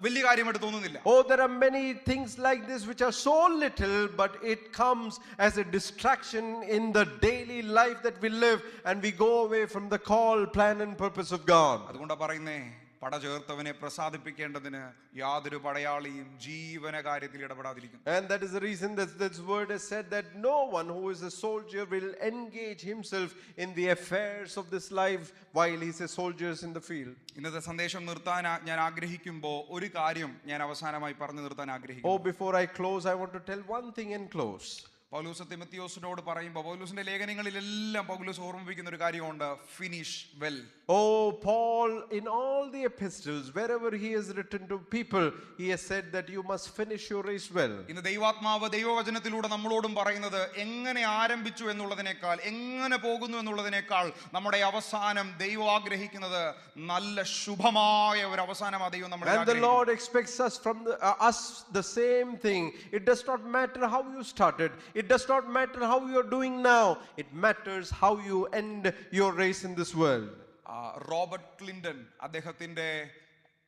വലിയ കാര്യമായിട്ട് തോന്നുന്നില്ല. There are many things like this which are so little, but it comes as a distraction in the daily life that we live, and we go away from the call, plan and purpose of God. അതുകൊണ്ടാ പറയുന്നേ, പടചേർത്തവനെ പ്രസാദിപ്പിക്കേണ്ടതിന് യാതൊരു പടയാളിയും ജീവന കാര്യത്തിൽ ഇടപെടാതിരിക്കും. And that is the reason that this word has said that no one who is a soldier will engage himself in the affairs of this life while he is a soldier in the field. ഇന്നത്തെ സന്ദേശം നിർത്താൻ ഞാൻ ആഗ്രഹിക്കുമ്പോൾ ഒരു കാര്യം ഞാൻ അവസാനമായി പറഞ്ഞു നിർത്താൻ ആഗ്രഹിക്കുന്നു. Before I close, I want to tell one thing and close. പൗലോസ് തിമോത്തിയോസിനോട് പറയുമ്പോൾ പൗലോസിന്റെ ലേഖനങ്ങളിലെല്ലാം പൗലോസ് ഓർമ്മിപ്പിക്കുന്ന ഒരു കാര്യമുണ്ട്, finish well. Paul, in all the epistles, wherever he has written to people, he has said that you must finish your race well. ഇന്ന് ദൈവാത്മാവ് ദൈവവചനത്തിലൂടെ നമ്മളോടും പറയുന്നത്, എങ്ങനെ ആരംഭിച്ചു എന്നുള്ളതിനേക്കാൾ, എങ്ങനെ പോകുന്നു എന്നുള്ളതിനേക്കാൾ നമ്മുടെ അവസാനം ദൈവം ആഗ്രഹിക്കുന്നത് നല്ല ശുഭമായ ഒരു അവസാനമാണ് ദൈവം നമ്മളെ And the Lord expects us from us the same thing. It does not matter how you started. It does not matter how you are doing now. It matters how you end your race in this world. Robert Clinton അദ്ദേഹത്തിന്റെ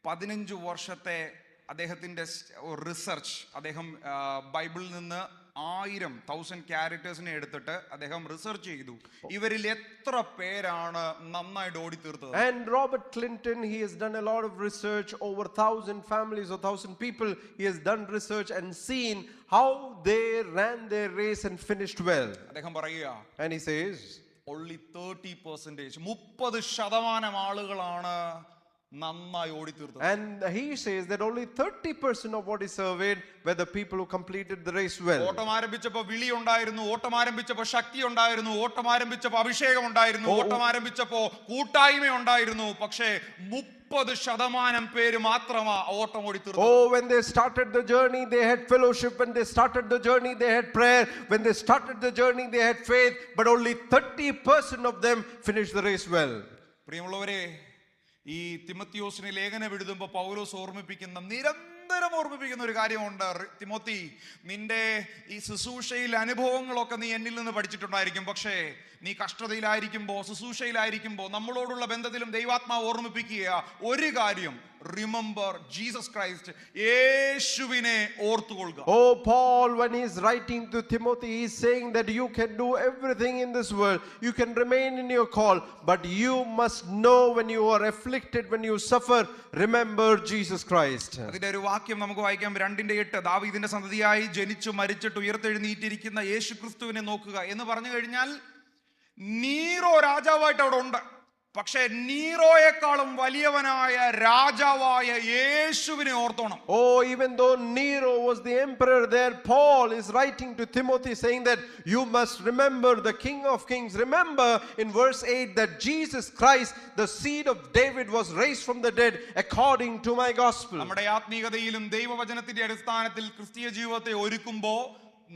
15 വർഷത്തെ അദ്ദേഹത്തിന്റെ research, അദ്ദേഹം ബൈബിളിൽ നിന്ന് 1000 ക്യാരക്ടേഴ്സിനെ എടുത്തിട്ട് അദ്ദേഹം research ചെയ്തു, ഇവരിൽ എത്ര പേരാണ് നന്നായിട്ട് ഓടിത്തീർത്തത്. And Robert Clinton, he has done a lot of research over 1000 families or 1000 people. He has done research and seen how they ran their race and finished well. അദ്ദേഹം പറയുക, And he says, only 30%, 30% ആളുകളാണ് നന്നായി ഓടിത്തീർത്തത്. And he says that only 30% of what is surveyed were the people who completed the race well. ഓട്ടം ആരംഭിച്ചപ്പോൾ വിളി ഉണ്ടായിരുന്നു, ഓട്ടം ആരംഭിച്ചപ്പോൾ ശക്തി ഉണ്ടായിരുന്നു, ഓട്ടം ആരംഭിച്ചപ്പോൾ അഭിഷേകം ഉണ്ടായിരുന്നു, ഓട്ടം ആരംഭിച്ചപ്പോൾ കൂട്ടായ്മ ഉണ്ടായിരുന്നു, പക്ഷേ 30% പേര് മാത്രമാ ഓട്ടം ഓടിത്തീർത്തത്. When they started the journey, they had fellowship. When they started the journey, they had prayer. When they started the journey, they had faith. But only 30% of them finished the race well. പ്രിയമുള്ളവരെ, ഈ തിമോത്തിയോസിനെ ലേഖനം എഴുതുമ്പോൾ പൗലോസ് നിരന്തരം ഓർമ്മിപ്പിക്കുന്ന ഒരു കാര്യമുണ്ട്. Timothy, നിന്റെ ഈ ശുശ്രൂഷയിൽ അനുഭവങ്ങളൊക്കെ നീ എന്നിൽ നിന്ന് പഠിച്ചിട്ടുണ്ടായിരിക്കും, പക്ഷേ നീ കഷ്ടതയിലായിരിക്കുമ്പോൾ, ശുശ്രൂഷയിലായിരിക്കുമ്പോൾ, നമ്മളോടുള്ള ബന്ധത്തിലും ദൈവാത്മാവ് ഓർമ്മിപ്പിക്കുക, ഒരു കാര്യം റിമെമ്പർ ജീസസ് ക്രൈസ്റ്റ്. യേശുവിനെ ഓർത്തുകൊള്ളുക. Oh, Paul, when he's writing to Timothy, he's saying that you can do everything in this world. You can remain in your call, but you must know when you are afflicted, when you suffer, remember Jesus Christ. അതിന്റെ ഒരു വാക്യം നമുക്ക് വായിക്കാം. 2:8. ദാവീദിന്റെ സന്തതിയായി ജനിച്ചു മരിച്ചിട്ട് ഉയർത്തെഴുന്നേറ്റിരിക്കുന്ന യേശു ക്രിസ്തുവിനെ നോക്കുക എന്ന് പറഞ്ഞു കഴിഞ്ഞാൽ നീറോ രാജാവായിട്ട് അവിടെ ഉണ്ട്. പക്ഷേ നീറോയെക്കാളും വലിയവനായ രാജാവായ യേശുവിനെ ഓർത്തോണം. Oh, even though Nero was the emperor there, Paul is writing to Timothy saying that you must remember the King of Kings. Remember in verse 8 that Jesus Christ, the seed of David, was raised from the dead according to my gospel. നമ്മുടെ ആത്മീയതയിലും ദൈവവചനത്തിന്റെ അടിസ്ഥാനത്തിൽ ക്രിസ്തീയ ജീവിതത്തെ ഒരുക്കുമ്പോൾ,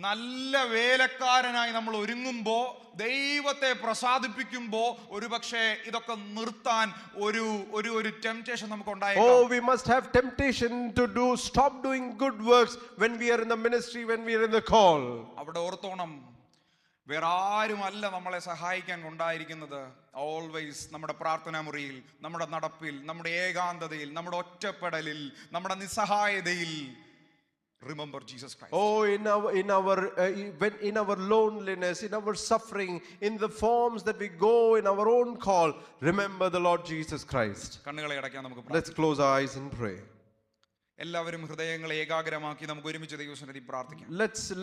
നല്ല വേലക്കാരനായി നമ്മൾ ഒരുങ്ങുമ്പോൾ, ദൈവത്തെ പ്രസാദിപ്പിക്കുമ്പോൾ ഒരുപക്ഷെ ഇതൊക്കെ നിർത്താൻ ഒരു ടെംപ്റ്റേഷൻ നമുക്ക് ഉണ്ടായേക്കാം. Oh, we must have temptation to stop doing good works when we are in the ministry, when we are in the call. അവിടെ ഓർത്തോണം, വേറെ ആരുമല്ല നമ്മളെ സഹായിക്കാൻ ഉണ്ടായിരിക്കുന്നത്. ഓൾവേസ് നമ്മുടെ പ്രാർത്ഥനാ മുറിയിൽ, നമ്മുടെ നടപ്പിൽ, നമ്മുടെ ഏകാന്തതയിൽ, നമ്മുടെ ഒറ്റപ്പെടലിൽ, നമ്മുടെ നിസ്സഹായതയിൽ remember Jesus Christ. Oh, in our loneliness, in our suffering, in the forms that we go in our own call, remember the Lord Jesus Christ. കണ്ണുകളെ അടയ്ക്കാൻ നമുക്ക് Let's close our eyes and pray. എല്ലാവരും ഹൃദയങ്ങളെ ഏകാഗ്രമാക്കി നമുക്ക് ഒരുമിച്ച് ദൈവസന്നിധിയിൽ പ്രാർത്ഥിക്കാം.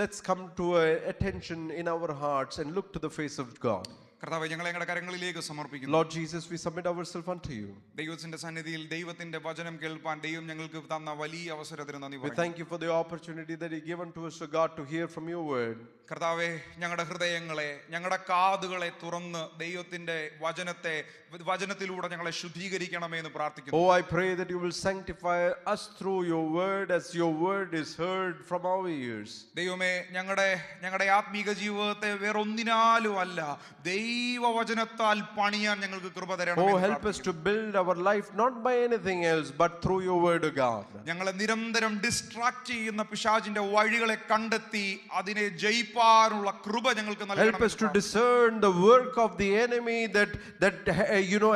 Let's come to attention in our hearts and look to the face of God. കർത്താവേ, ഞങ്ങളെ ഞങ്ങളുടെ കരങ്ങളിലേക്ക് സമർപ്പിക്കുന്നു. Lord Jesus, we submit ourselves unto you. ദൈവത്തിന്റെ സന്നിധിയിൽ ദൈവത്തിന്റെ വചനം കേൾപ്പാൻ ദൈവം ഞങ്ങൾക്ക് തന്ന വലിയ അവസരത്തിന് നന്ദി We പറയുന്നു. thank you for the opportunity that you given to us, O God, to hear from your word. കർത്താവേ, ഞങ്ങളുടെ ഹൃദയങ്ങളെ, ഞങ്ങളുടെ കാതുകളെ തുറന്ന് ദൈവത്തിന്റെ വചനത്തിലൂടെ ഞങ്ങളെ ശുദ്ധീകരിക്കണമേ എന്ന് പ്രാർത്ഥിക്കുന്നു. Oh, I pray that you will sanctify us through your word as your word is heard from our ears. ദൈവമേ, ഞങ്ങളുടെ ആത്മീക ജീവിതത്തെ വേറൊന്നിനാലും അല്ല, ദൈവവചനത്താൽ പണിയാൻ ഞങ്ങൾക്ക് കൃപ തരണം. Oh, help us to build our life not by anything else but through your word, O God. ഞങ്ങളെ നിരന്തരം ഡിസ്ട്രാക്ട് ചെയ്യുന്ന പിശാചിന്റെ വഴികളെ കണ്ടെത്തി അതിനെ ജയിപ്പാനുള്ള കൃപ ഞങ്ങൾക്ക് നൽകണം. Help us to discern the work of the enemy that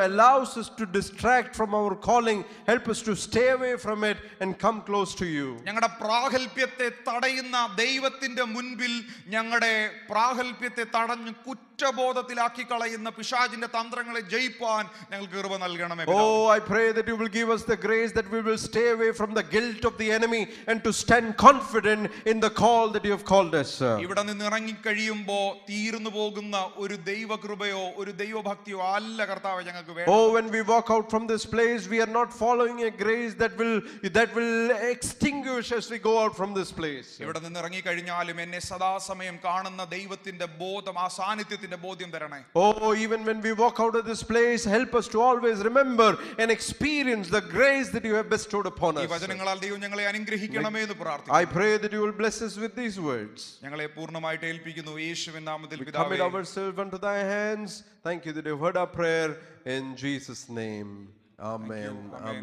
allows us to distract from our calling. Help us to stay away from it and come close to you. ഞങ്ങളുടെ പ്രാഗൽഭ്യത്തെ തടയുന്ന ദൈവത്തിന്റെ മുൻപിൽ ഞങ്ങളുടെ പ്രാഗൽഭ്യത്തെ തടഞ്ഞു കുറ്റബോധത്തിലാക്കി കളയുന്ന പിശാചിന്റെ തന്ത്രങ്ങളെ ജയിപ്പാൻ ഞങ്ങൾക്ക് കൃപ നൽകണമേ. Oh, I pray that you will give us the grace that we will stay away from the guilt of the enemy and to stand confident in the call that you have called us. ഇവിടെ നിന്ന് ഇറങ്ങി കഴിയുമ്പോൾ തീർന്നു പോകുന്ന ഒരു ദൈവകൃപയോ ഒരു ദൈവഭക്തിയോ അല്ല കർത്താവേ ഞങ്ങൾക്ക് വേണം. Oh, when we walk out from this place, we are not following a grace that will extinguish as we go out from this place. ഇവിടെ നിന്ന് ഇറങ്ങി കഴിഞ്ഞാലും എന്നെ സദാസമയം കാണുന്ന ദൈവത്തിന്റെ ബോധം, ആ സാന്നിധ്യത്തിന്റെ ബോധ്യം തരണേ. Oh, even when we walk out of this place, help us to always remember and experience the grace that you have bestowed upon ഈ us. വചനങ്ങളാൽ ദൈവം ഞങ്ങളെ അനുഗ്രഹിക്കണമേ എന്ന് പ്രാർത്ഥിക്കുന്നു. I pray that you will bless us with these words. ഞങ്ങളെ പൂർണ്ണമായിട്ട് ഏൽപ്പിക്കുന്നു യേശുവിൻ നാമത്തിൽ We പിതാവേ. commit ourselves unto thy hands. Thank you that you heard our prayer in Jesus' name. Amen. Amen.